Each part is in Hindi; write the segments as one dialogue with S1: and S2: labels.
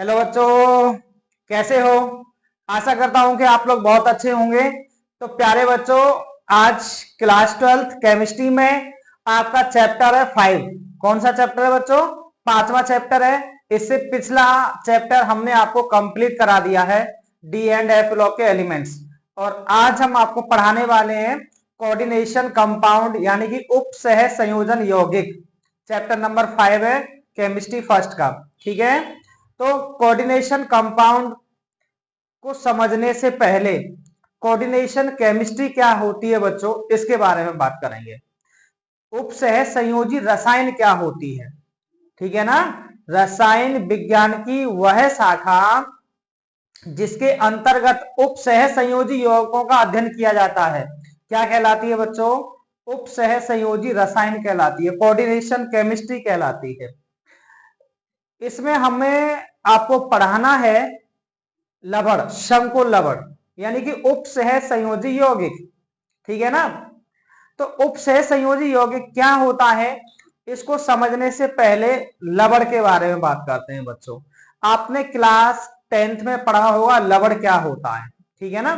S1: हेलो बच्चों, कैसे हो। आशा करता हूं कि आप लोग बहुत अच्छे होंगे। तो प्यारे बच्चों, आज क्लास 12th केमिस्ट्री में आपका चैप्टर है 5। कौन सा चैप्टर है बच्चों? पांचवा चैप्टर है। इससे पिछला चैप्टर हमने आपको कंप्लीट करा दिया है, डी एंड एफ ब्लॉक के एलिमेंट्स। और आज हम आपको पढ़ाने वाले हैं कोऑर्डिनेशन कंपाउंड यानी कि उप सह संयोजन यौगिक। चैप्टर नंबर 5 है केमिस्ट्री फर्स्ट का। ठीक है, तो कोऑर्डिनेशन कंपाउंड को समझने से पहले कोऑर्डिनेशन केमिस्ट्री क्या होती है बच्चों, इसके बारे में बात करेंगे। उपसह संयोजी रसायन क्या होती है, ठीक है ना। रसायन विज्ञान की वह शाखा जिसके अंतर्गत उपसह संयोजी यौगिकों का अध्ययन किया जाता है, क्या कहलाती है बच्चों? उपसह संयोजी रसायन कहलाती है, कोऑर्डिनेशन केमिस्ट्री कहलाती है। इसमें हमें आपको पढ़ाना है लवण, शंकुल लवण यानी कि उपसह संयोजी यौगिक। ठीक है ना। तो उपसह संयोजी यौगिक क्या होता है, इसको समझने से पहले लवण के बारे में बात करते हैं बच्चों। आपने क्लास 10th में पढ़ा होगा लवण क्या होता है, ठीक है ना।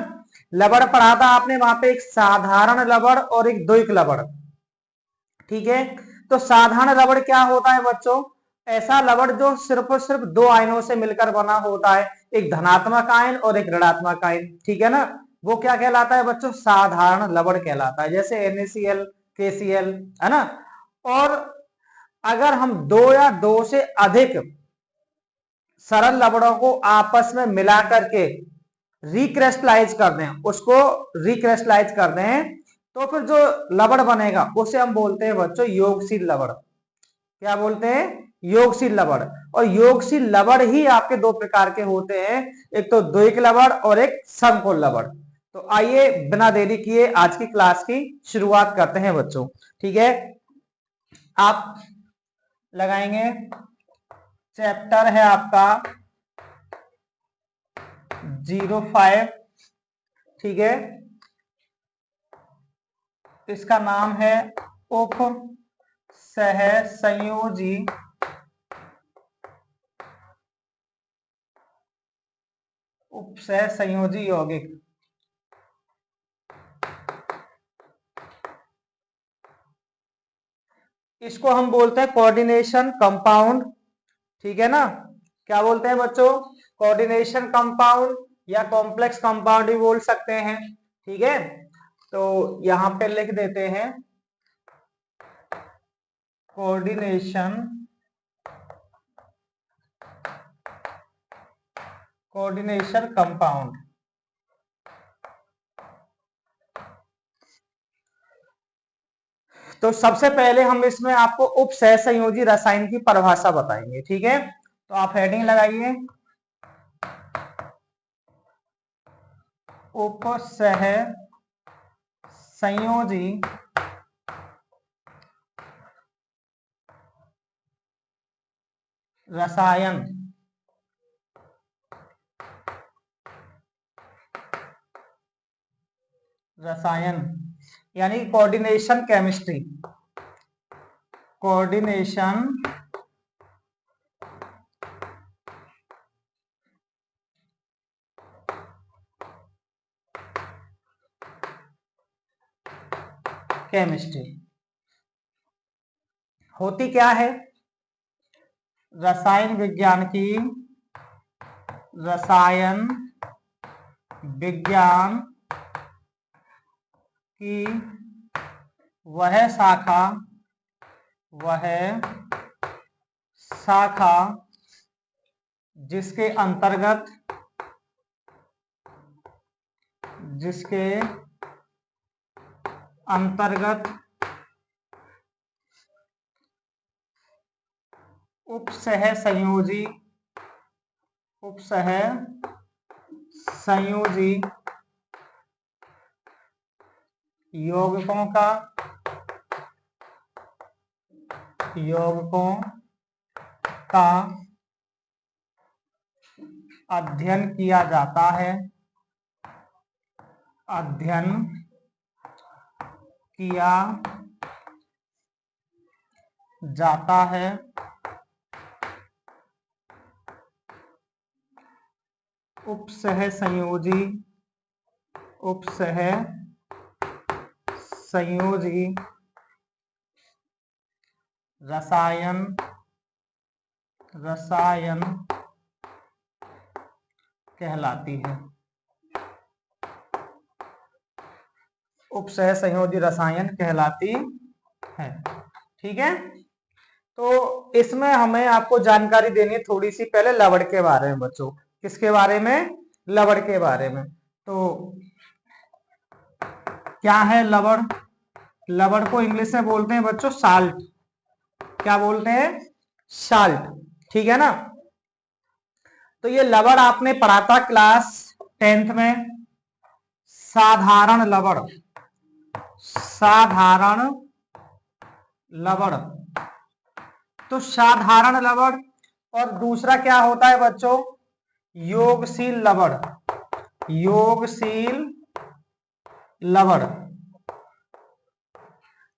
S1: लवण पढ़ा था आपने, वहां पे एक साधारण लवण और एक द्विक लवण। ठीक है, तो साधारण लवण क्या होता है बच्चों? ऐसा लवण जो सिर्फ और सिर्फ दो आयनों से मिलकर बना होता है, एक धनात्मक आयन और एक ऋणात्मक आयन। ठीक है ना, वो क्या कहलाता है बच्चों? साधारण लवण कहलाता है, जैसे NaCl, KCl, है ना। और अगर हम दो या दो से अधिक सरल लवणों को आपस में मिला करके रिक्रिस्टलाइज कर दें, उसको रिक्रिस्टलाइज कर दें, तो फिर जो लवण बनेगा उसे हम बोलते हैं बच्चों योगशील लवण। क्या बोलते हैं? योगशील लवण। और योगशील लवण ही आपके दो प्रकार के होते हैं, एक तो द्विक लवण और एक संकुल लवण। तो आइए बिना देरी किए आज की क्लास की शुरुआत करते हैं बच्चों। ठीक है, आप लगाएंगे, चैप्टर है आपका 05। ठीक है, इसका नाम है उप सह संयोजी उपसह संयोजी यौगिक। इसको हम बोलते हैं कोऑर्डिनेशन कंपाउंड। ठीक है ना, क्या बोलते हैं बच्चों? कोऑर्डिनेशन कंपाउंड या कॉम्प्लेक्स कंपाउंड भी बोल सकते हैं। ठीक है, तो यहां पे लिख देते हैं कोऑर्डिनेशन कोऑर्डिनेशन कंपाउंड। तो सबसे पहले हम इसमें आपको उपसह संयोजी रसायन की परिभाषा बताएंगे। ठीक है, तो आप हेडिंग लगाइए, उपसह संयोजी रसायन। रसायन यानी कोऑर्डिनेशन केमिस्ट्री। कोऑर्डिनेशन केमिस्ट्री होती क्या है? रसायन विज्ञान की रसायन विज्ञान की वह शाखा वह शाखा जिसके अंतर्गत जिसके अंतर्गत उपसह संयोजी उपसह संयोजी यौगिकों का अध्ययन किया जाता है। अध्ययन किया जाता है उपसह संयोजी, उपसह संयोजी रसायन, रसायन कहलाती है। उपसह संयोजी रसायन कहलाती है। ठीक है, तो इसमें हमें आपको जानकारी देनी है थोड़ी सी पहले लवण के बारे में बच्चों। किसके बारे में? लवण के बारे में। तो क्या है लवण? लवण को इंग्लिश में बोलते हैं बच्चों साल्ट। क्या बोलते हैं? साल्ट। ठीक है ना। तो ये लवण आपने पढ़ा था क्लास 10th में, साधारण लवण, साधारण लवण। तो साधारण लवण और दूसरा क्या होता है बच्चों? योगशील लवण, योगशील लवण।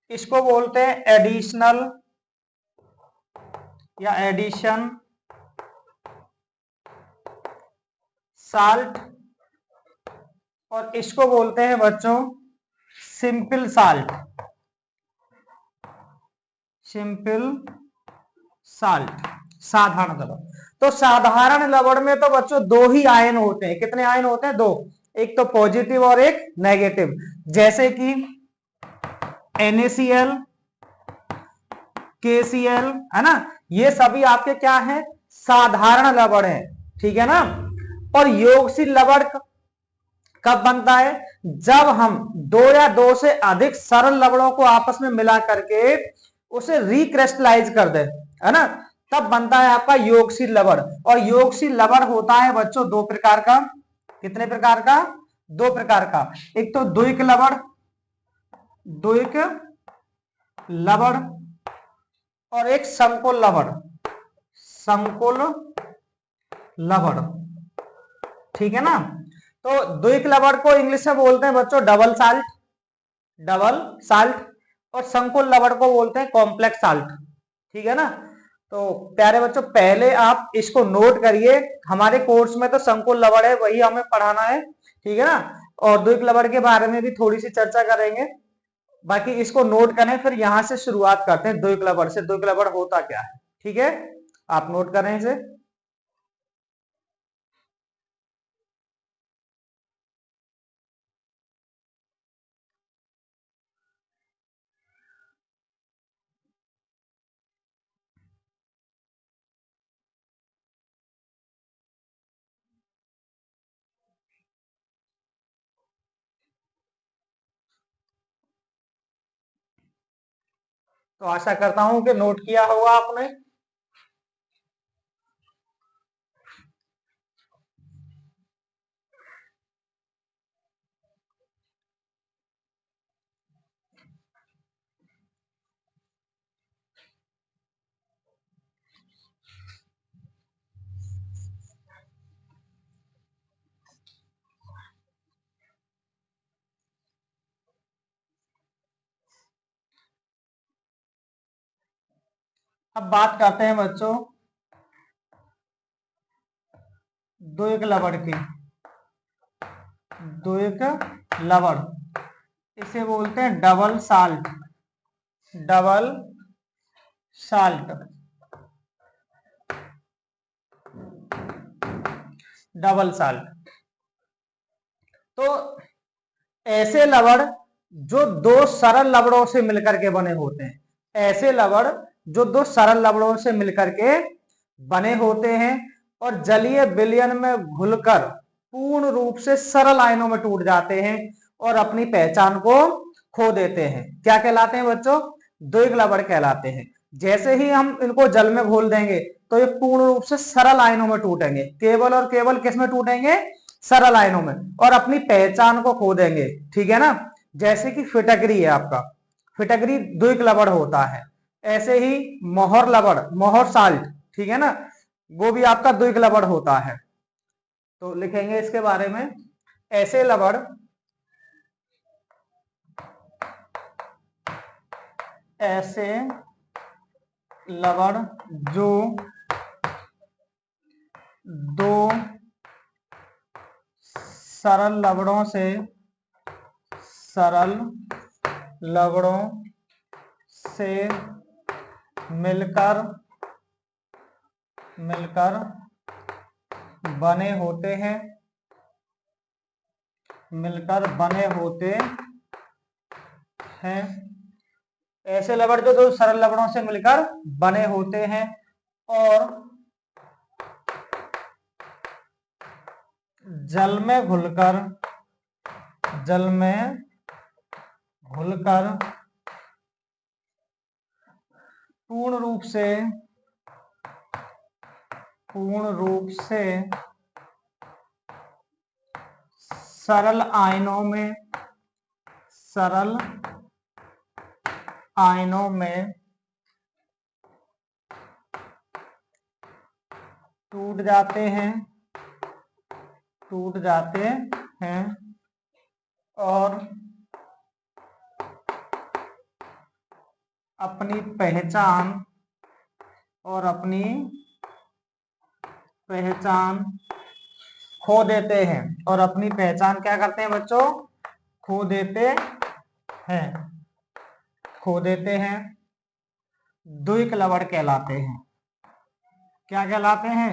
S1: इसको बोलते हैं एडिशनल या एडिशन साल्ट, और इसको बोलते हैं बच्चों सिंपल साल्ट, सिंपल साल्ट, साधारण लवण। तो साधारण लवण में तो बच्चों दो ही आयन होते हैं। कितने आयन होते हैं? दो, एक तो पॉजिटिव और एक नेगेटिव। जैसे कि NaCl, KCl, है ना, ये सभी आपके क्या है? साधारण लवण है। ठीक है ना। और योगशील लवण कब बनता है? जब हम दो या दो से अधिक सरल लवणों को आपस में मिला करके उसे रिक्रिस्टलाइज कर दे, है ना, तब बनता है आपका योगशील लवण। और योगशील लवण होता है बच्चों दो प्रकार का। कितने प्रकार का? दो प्रकार का। एक तो द्विक लवण, द्विक लवण, और एक संकुल लवण, संकुल लवण। ठीक है ना। तो द्विक लवण को इंग्लिश में बोलते हैं बच्चों डबल साल्ट, डबल साल्ट, और संकुल लवण को बोलते हैं कॉम्प्लेक्स साल्ट। ठीक है ना। तो प्यारे बच्चों पहले आप इसको नोट करिए। हमारे कोर्स में तो संकुल लवण है, वही हमें पढ़ाना है। ठीक है ना। और द्विक लवण के बारे में भी थोड़ी सी चर्चा करेंगे। बाकी इसको नोट करें, फिर यहां से शुरुआत करते हैं द्विक लवण से। द्विक लवण होता क्या है? ठीक है, आप नोट करें इसे। तो आशा करता हूं कि नोट किया होगा आपने। अब बात करते हैं बच्चों द्विक लवण की। द्विक लवण इसे बोलते हैं double salt, double salt, double salt. तो ऐसे लवण जो दो सरल लवणों से मिलकर के बने होते हैं, ऐसे लवण जो दो सरल लवणों से मिलकर के बने होते हैं और जलीय विलयन में घुलकर पूर्ण रूप से सरल आयनों में टूट जाते हैं और अपनी पहचान को खो देते हैं, क्या कहलाते हैं बच्चों? द्विग लवण कहलाते हैं। जैसे ही हम इनको जल में घोल देंगे तो ये पूर्ण रूप से सरल आयनों में टूटेंगे, केवल और केवल किस में टूटेंगे? सरल आयनों में, और अपनी पहचान को खो देंगे। ठीक है ना। जैसे कि फिटकरी है आपका, फिटकरी द्विग लवण होता है। ऐसे ही मोहर लवण, मोहर साल्ट, ठीक है ना, वो भी आपका द्विग लवण होता है। तो लिखेंगे इसके बारे में, ऐसे लवण, ऐसे लवण जो दो सरल लवणों से मिलकर बने होते हैं, ऐसे लवण जो दो सरल लवणों से मिलकर बने होते हैं और जल में घुलकर पूर्ण रूप से सरल आयनों में टूट जाते हैं और अपनी पहचान खो देते हैं। और अपनी पहचान क्या करते हैं बच्चों? खो देते हैं। द्विक लवण कहलाते हैं। क्या कहलाते हैं?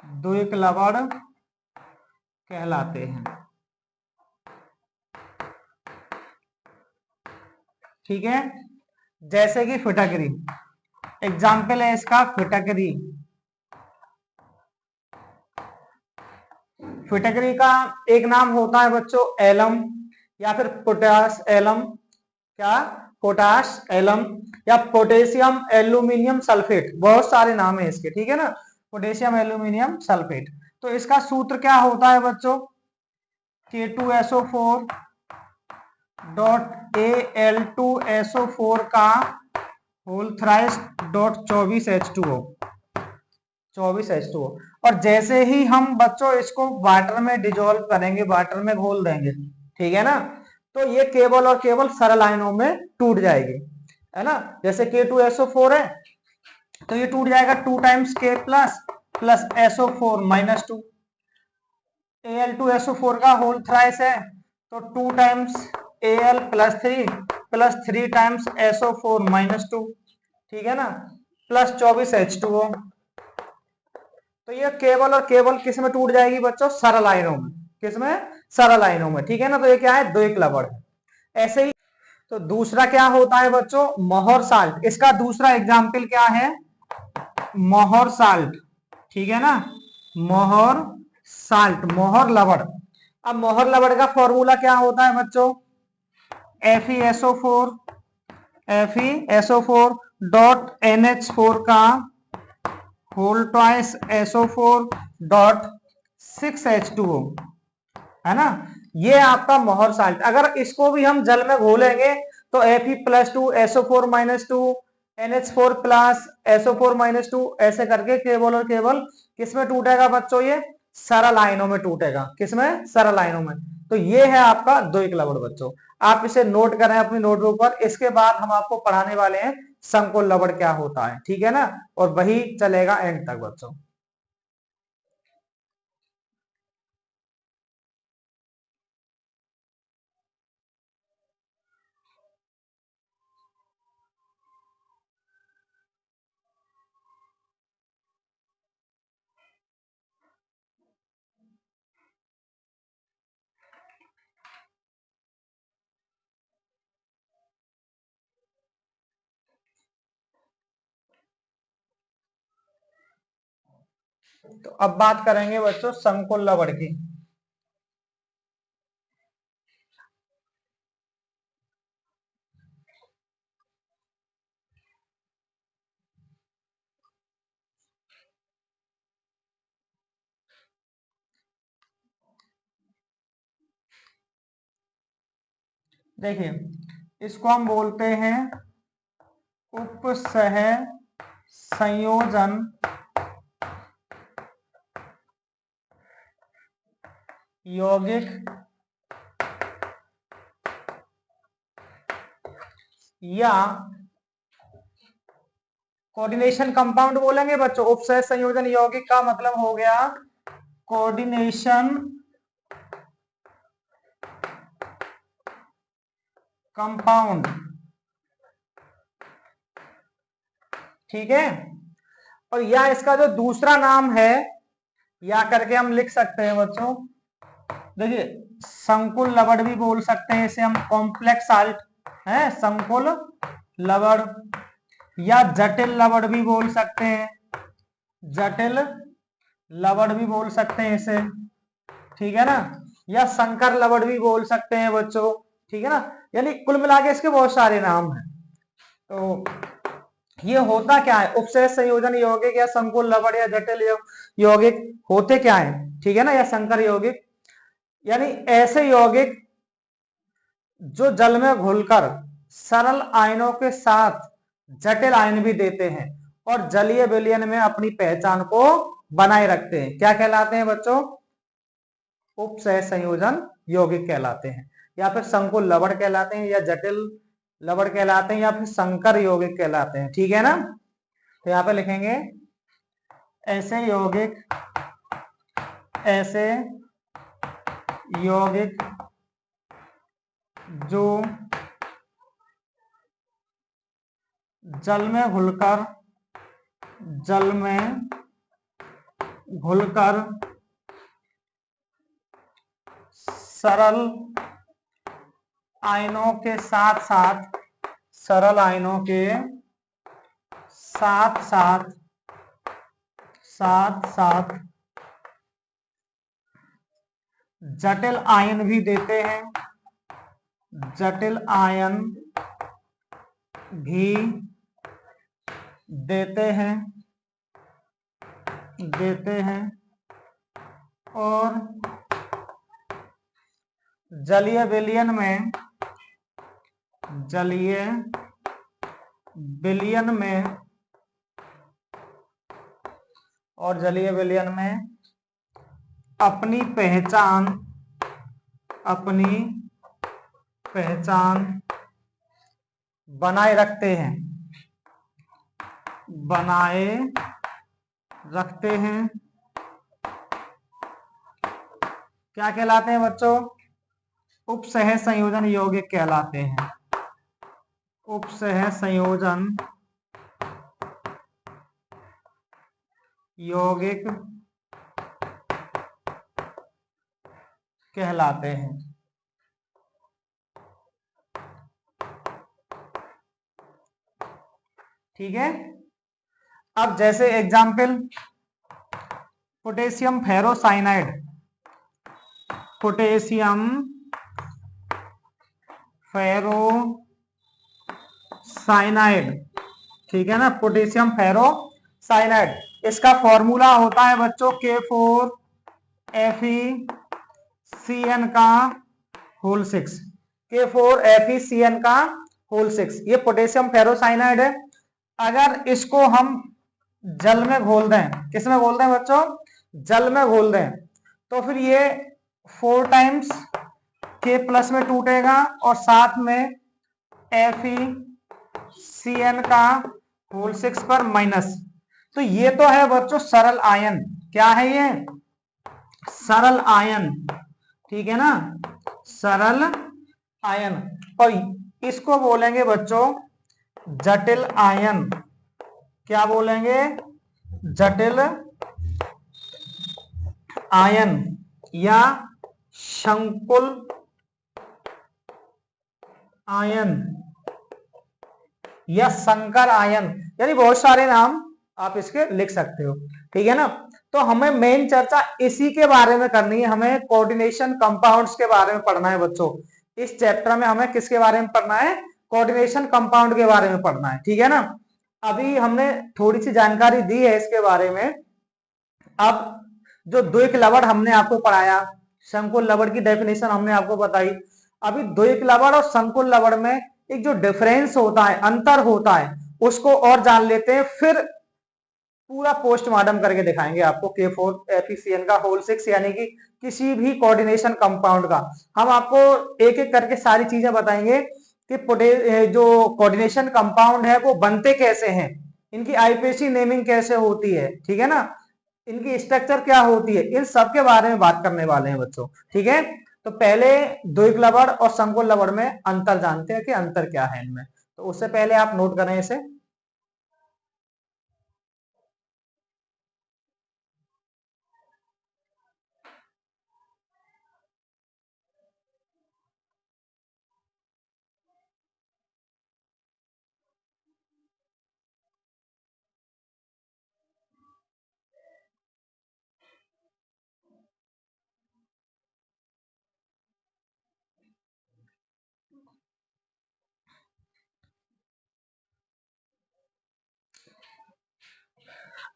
S1: द्विक लवण कहलाते हैं। ठीक है, जैसे कि फिटकरी, एग्जाम्पल है इसका फिटकरी। फिटकरी का एक नाम होता है बच्चों एलम, या फिर पोटाश एलम, क्या? पोटाश एलम, या पोटेशियम एल्यूमिनियम सल्फेट, बहुत सारे नाम है इसके। ठीक है ना, पोटेशियम एल्यूमिनियम सल्फेट। तो इसका सूत्र क्या होता है बच्चों? K2SO4 डॉट Al2SO4 का होल थ्राइस डॉट 24H2O। और जैसे ही हम बच्चों इसको वाटर में डिजोल्व करेंगे, वाटर में घोल देंगे, ठीक है ना, तो ये केवल और केवल सरल आयनों में टूट जाएगी, है ना। जैसे K2SO4 है तो ये टूट जाएगा 2 times K plus SO4 minus 2। Al2SO4 का होल थ्राइस है तो 2 times Al plus 3 times SO4 minus 2, ठीक है ना, प्लस 24H2O। तो ये केवल और केवल किस में टूट जाएगी बच्चों? सरल आयनों में। किसमें? सरल आयनों में। ठीक है ना, तो ये क्या है? द्विक लवण है। ऐसे ही तो दूसरा क्या होता है बच्चों? मोहर साल्ट। इसका दूसरा एग्जाम्पल क्या है? मोहर साल्ट। ठीक है ना, मोहर साल्ट, मोहर लवण। अब मोहर लवण का फॉर्मूला क्या होता है बच्चों? FeSO4 डॉट NH4 का whole twice SO4 dot 6H2O, है ना। ये आपका मोहर साल्ट। अगर इसको भी हम जल में घोलेंगे तो Fe+2 SO4 minus 2 NH4 plus SO4 minus 2, ऐसे करके केवल और केवल किसमें टूटेगा बच्चों? ये सरल आयनों में टूटेगा। किसमें? सरल आयनों में। तो ये है आपका द्विक लवण बच्चों। आप इसे नोट करें अपनी नोटबुक पर। इसके बाद हम आपको पढ़ाने वाले हैं समकोल लवण क्या होता है, ठीक है ना, और वही चलेगा एंड तक बच्चों। तो अब बात करेंगे बच्चों समकोल लवण की। देखिए, इसको हम बोलते हैं उपसह संयोजन यौगिक या कोऑर्डिनेशन कंपाउंड बोलेंगे बच्चों। उपसह संयोजन यौगिक का मतलब हो गया कोऑर्डिनेशन कंपाउंड, ठीक है। और या इसका जो दूसरा नाम है, या करके हम लिख सकते हैं बच्चों, देखिए संकुल लवण भी बोल सकते हैं इसे हम, कॉम्प्लेक्स साल्ट है संकुल लवण, या जटिल लवण भी बोल सकते हैं, जटिल लवण भी बोल सकते हैं इसे, ठीक है ना, या संकर लवण भी बोल सकते हैं बच्चों, ठीक है ना। यानी कुल मिला के इसके बहुत सारे नाम हैं। तो ये होता क्या है, उपसहज संयोजन यौगिक या संकुल लवण या जटिल यौगिक होते क्या है, ठीक है ना, या संकर यौगिक, यानी ऐसे यौगिक जो जल में घुलकर सरल आयनों के साथ जटिल आयन भी देते हैं और जलीय विलयन में अपनी पहचान को बनाए रखते हैं, क्या कहलाते हैं बच्चों, उपसहज संयोजन यौगिक कहलाते हैं, या फिर संकुल लवण कहलाते हैं, या जटिल लवण कहलाते हैं, या फिर संकर यौगिक कहलाते हैं, ठीक है ना। तो यहां पे लिखेंगे ऐसे यौगिक जो जल में घुलकर सरल आयनों के साथ जटिल आयन भी देते हैं, जटिल आयन भी देते हैं और जलीय विलयन में अपनी पहचान बनाए रखते हैं, क्या कहलाते हैं बच्चों, उपसहज संयोजन यौगिक कहलाते हैं, उपसहज संयोजन यौगिक कहलाते हैं, ठीक है। अब जैसे एग्जाम्पल पोटेशियम फेरोसाइनाइड, ठीक है ना, पोटेशियम फेरोसाइनाइड, इसका फॉर्मूला होता है बच्चों K4FeCN का होल 6, K4FeCN का होल 6, ये पोटेशियम फेरोसाइनाइड है। अगर इसको हम जल में घोल दें, किस में घोल दें बच्चों, जल में घोल दें, तो फिर ये 4 टाइम्स K+ में टूटेगा और साथ में FeCN का होल 6 पर माइनस। तो ये तो है बच्चों सरल आयन, क्या है ये, सरल आयन, ठीक है ना, सरल आयन। और इसको बोलेंगे बच्चों जटिल आयन, क्या बोलेंगे, जटिल आयन या संकुल आयन या संकर आयन, यानी बहुत सारे नाम आप इसके लिख सकते हो, ठीक है ना। तो हमें मेन चर्चा इसी के बारे में करनी है, हमें कोऑर्डिनेशन कंपाउंड्स के बारे में पढ़ना है बच्चों। इस चैप्टर में हमें किसके बारे में पढ़ना है, कोऑर्डिनेशन कंपाउंड के बारे में पढ़ना है, ठीक है ना। अभी हमने थोड़ी सी जानकारी दी है इसके बारे में। अब जो द्विक लवण हमने आपको पढ़ाया, संकुल लवण की डेफिनेशन हमने आपको बताई, अभी द्विक लवण और संकुल लवण में एक जो डिफरेंस होता है, अंतर होता है, उसको और जान लेते हैं, फिर पूरा पोस्टमार्टम करके दिखाएंगे आपको K4FeCN का होल 6, यानी कि किसी भी कोऑर्डिनेशन कंपाउंड का हम आपको एक एक करके सारी चीजें बताएंगे कि जो कोऑर्डिनेशन कंपाउंड है वो बनते कैसे हैं, इनकी आईपीसी नेमिंग कैसे होती है, ठीक है ना, इनकी स्ट्रक्चर क्या होती है, इन सब के बारे में बात करने वाले हैं बच्चों, ठीक है। तो पहले द्विक लवण और संकुल लवण में अंतर जानते हैं कि अंतर क्या है इनमें। तो उससे पहले आप नोट करें इसे।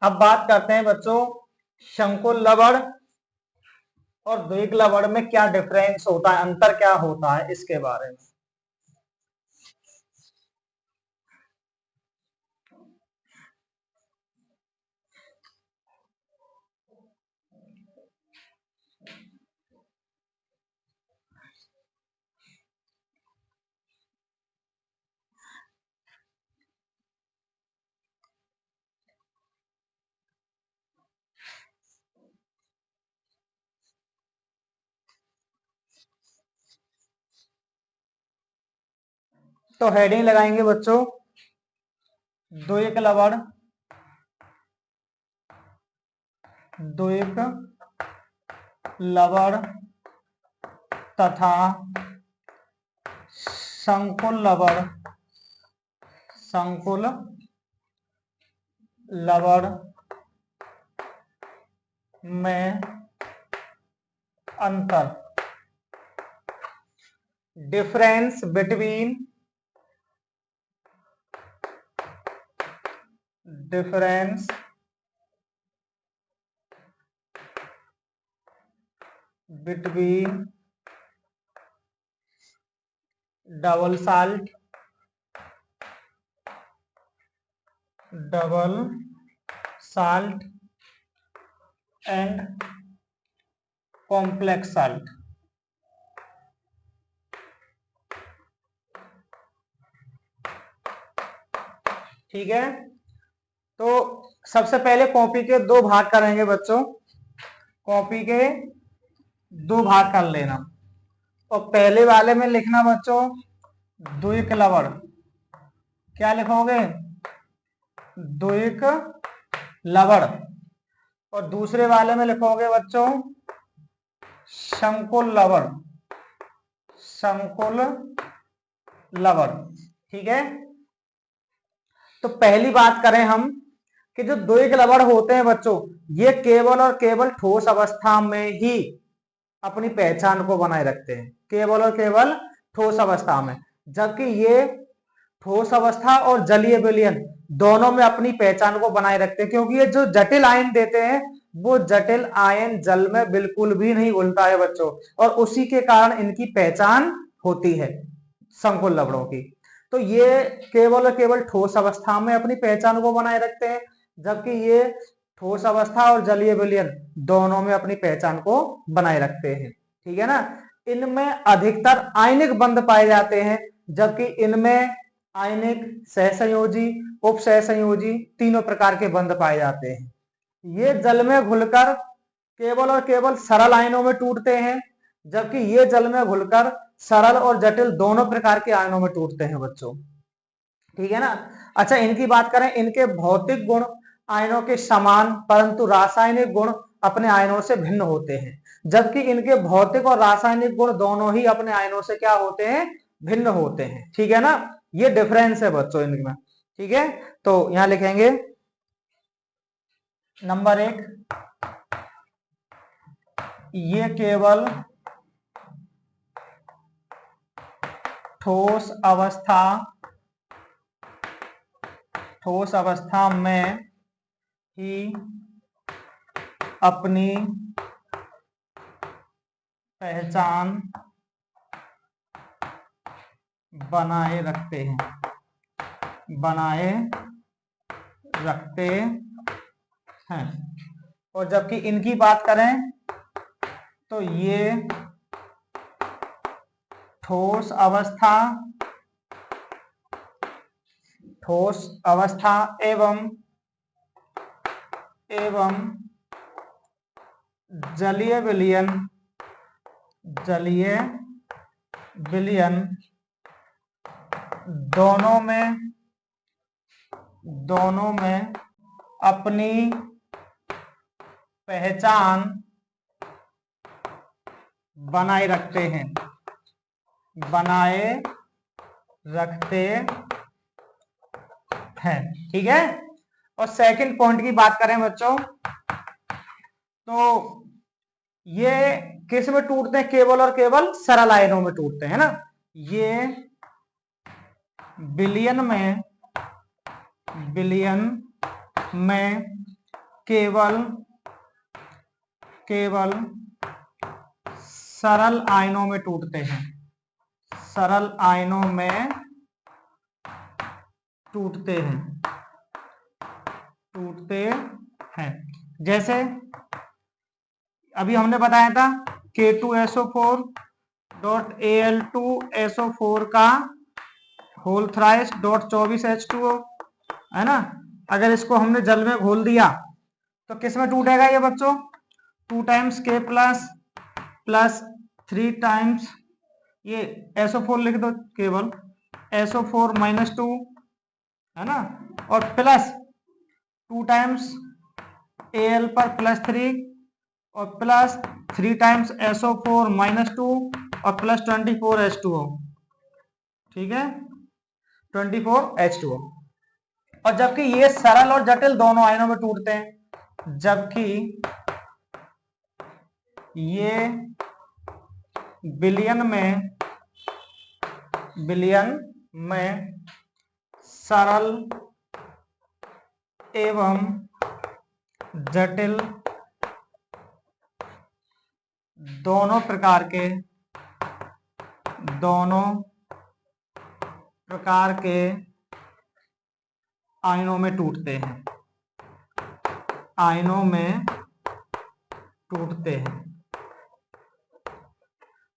S1: अब बात करते हैं बच्चों संकुल लवण और द्विक लवण में क्या डिफरेंस होता है, अंतर क्या होता है इसके बारे में। तो हेडिंग लगाएंगे बच्चों द्विक लवण, द्विक लवण तथा संकुल लवण, संकुल लवण में अंतर, difference between, difference between double salt, double salt and complex salt. ठीक है, तो सबसे पहले कॉपी के दो भाग करेंगे बच्चों, कॉपी के दो भाग कर लेना। और पहले वाले में लिखना बच्चों द्विक लवण, क्या लिखोगे द्विक लवण, और दूसरे वाले में लिखोगे बच्चों संकुल लवण, संकुल लवण। ठीक है, तो पहली बात करें हम कि जो द्विक लवण होते हैं बच्चों, ये केवल और केवल ठोस अवस्था में ही अपनी पहचान को बनाए रखते हैं, केवल और केवल ठोस अवस्था में, जबकि ये ठोस अवस्था और जलीय विलयन दोनों में अपनी पहचान को बनाए रखते हैं, क्योंकि ये जो जटिल आयन देते हैं वो जटिल आयन जल में बिल्कुल भी नहीं घुलता है बच्चों, और उसी के कारण इनकी पहचान होती है संकुल लवणों की। तो ये केवल और केवल ठोस अवस्था में अपनी पहचान को बनाए रखते हैं, जबकि ये ठोस अवस्था और जलीय विलयन दोनों में अपनी पहचान को बनाए रखते हैं। ठीक है ना, इनमें अधिकतर आयनिक बंध पाए जाते हैं, जबकि इनमें आयनिक, सहसंयोजी, उप सहसंयोजी तीनों प्रकार के बंध पाए जाते हैं। ये जल में घुलकर केवल और केवल सरल आयनों में टूटते हैं, जबकि ये जल में घुलकर सरल और जटिल दोनों प्रकार के आयनों में टूटते हैं बच्चों। ठीक है ना। अच्छा, इनकी बात करें, इनके भौतिक गुण आयनों के समान परंतु रासायनिक गुण अपने आयनों से भिन्न होते हैं, जबकि इनके भौतिक और रासायनिक गुण दोनों ही अपने आयनों से क्या होते हैं, भिन्न होते हैं। ठीक है ना, ये डिफरेंस है बच्चों इनमें। ठीक है, तो यहां लिखेंगे नंबर 1, ये केवल ठोस अवस्था, ठोस अवस्था में ही अपनी पहचान बनाए रखते हैं, बनाए रखते हैं। और जबकि इनकी बात करें तो ये ठोस अवस्था, ठोस अवस्था एवं जलीय विलयन जलीय विलयन दोनों में अपनी पहचान बनाए रखते हैं, ठीक है। और सेकंड पॉइंट की बात करें बच्चों, तो ये किस में टूटते हैं? केवल और केवल सरल आयनों में टूटते हैं ना। ये विलयन में केवल सरल आयनों में टूटते हैं, सरल आयनों में टूटते हैं। जैसे अभी हमने बताया था K2SO4 डॉट Al2SO4 का होल थ्राइस डॉट 24H2O है ना। अगर इसको हमने जल में घोल दिया तो किस में टूटेगा ये बच्चों? 2 टाइम्स K प्लस 3 टाइम्स ये SO4 लिख दो, केवल SO4 -2 है ना, और प्लस 2 टाइम्स Al पर +3 और प्लस 3 टाइम्स SO4 -2 और प्लस 24H2O, ठीक है, 24H2O। और जबकि ये सरल और जटिल दोनों आयनों में टूटते हैं, जबकि ये विलयन में सरल एवं जटिल दोनों प्रकार के आयनों में टूटते हैं,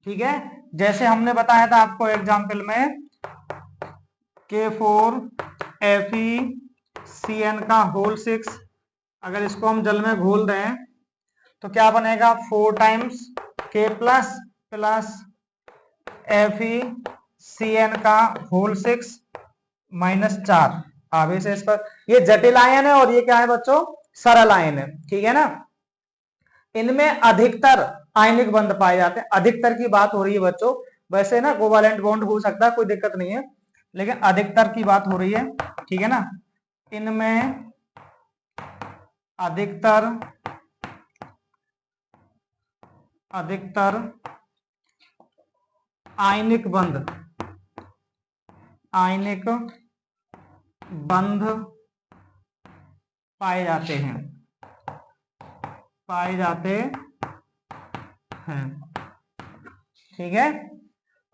S1: ठीक है। जैसे हमने बताया था आपको एग्जाम्पल में K4FeCN का होल 6, अगर इसको हम जल में घोल दें तो क्या बनेगा? 4 टाइम्स K प्लस FeCN का होल 6 -4 आवेश है इस पर। ये जटिल आयन है और ये क्या है बच्चों? सरल आयन है, ठीक है ना। इनमें अधिकतर आयनिक बंध पाए जाते हैं। अधिकतर की बात हो रही है बच्चों, वैसे ना कोवैलेंट बॉन्ड हो सकता है, कोई दिक्कत नहीं है, लेकिन अधिकतर की बात हो रही है, ठीक है ना। इनमें अधिकतर आयनिक बंध पाए जाते हैं, ठीक है।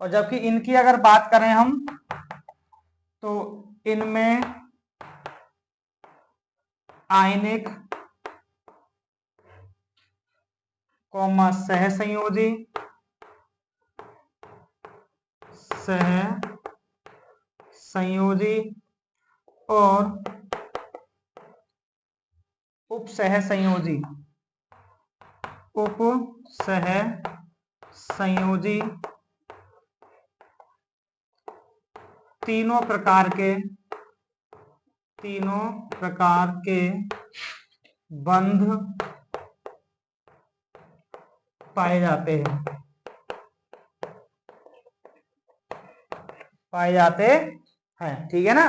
S1: और जबकि इनकी अगर बात करें हम तो इनमें आयनिक सहसंयोजी और उप सहसंयोजी तीनों प्रकार के बंध पाए जाते हैं, ठीक है ना।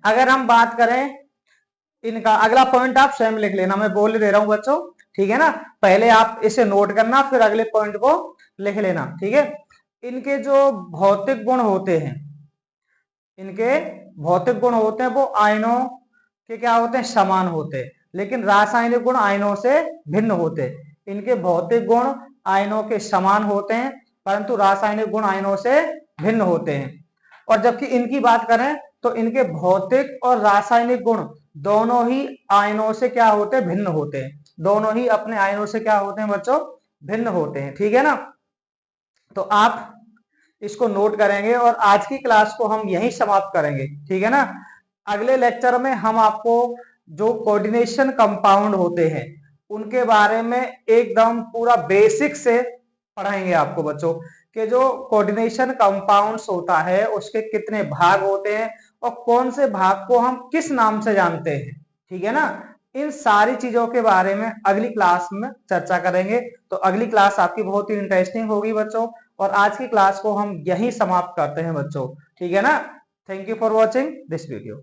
S1: अगर हम बात करें इनका, अगला पॉइंट आप स्वयं लिख लेना, मैं बोल दे रहा हूं बच्चों, ठीक है ना। पहले आप इसे नोट करना, फिर अगले पॉइंट को लिख लेना, ठीक है। इनके जो भौतिक गुण होते हैं, वो आयनों के क्या होते हैं? समान होते हैं, लेकिन रासायनिक गुण आयनों से भिन्न होते हैं। इनके भौतिक गुण आयनों के समान होते हैं, परंतु रासायनिक गुण आयनों से भिन्न होते हैं। और जबकि इनकी बात करें तो इनके भौतिक और रासायनिक गुण दोनों ही आयनों से क्या होते हैं? भिन्न होते हैं। दोनों ही अपने आयनों से क्या होते हैं बच्चों? भिन्न होते हैं, ठीक है ना। तो आप इसको नोट करेंगे और आज की क्लास को हम यहीं समाप्त करेंगे, ठीक है ना। अगले लेक्चर में हम आपको जो कोऑर्डिनेशन कंपाउंड होते हैं उनके बारे में एकदम पूरा बेसिक से पढ़ाएंगे आपको बच्चों कि जो कोऑर्डिनेशन कंपाउंड्स होता है उसके कितने भाग होते हैं और कौन से भाग को हम किस नाम से जानते हैं, ठीक है ना। इन सारी चीजों के बारे में अगली क्लास में चर्चा करेंगे। तो अगली क्लास आपकी बहुत ही इंटरेस्टिंग होगी बच्चों, और आज की क्लास को हम यहीं समाप्त करते हैं बच्चों, ठीक है ना। Thank you for watching this video.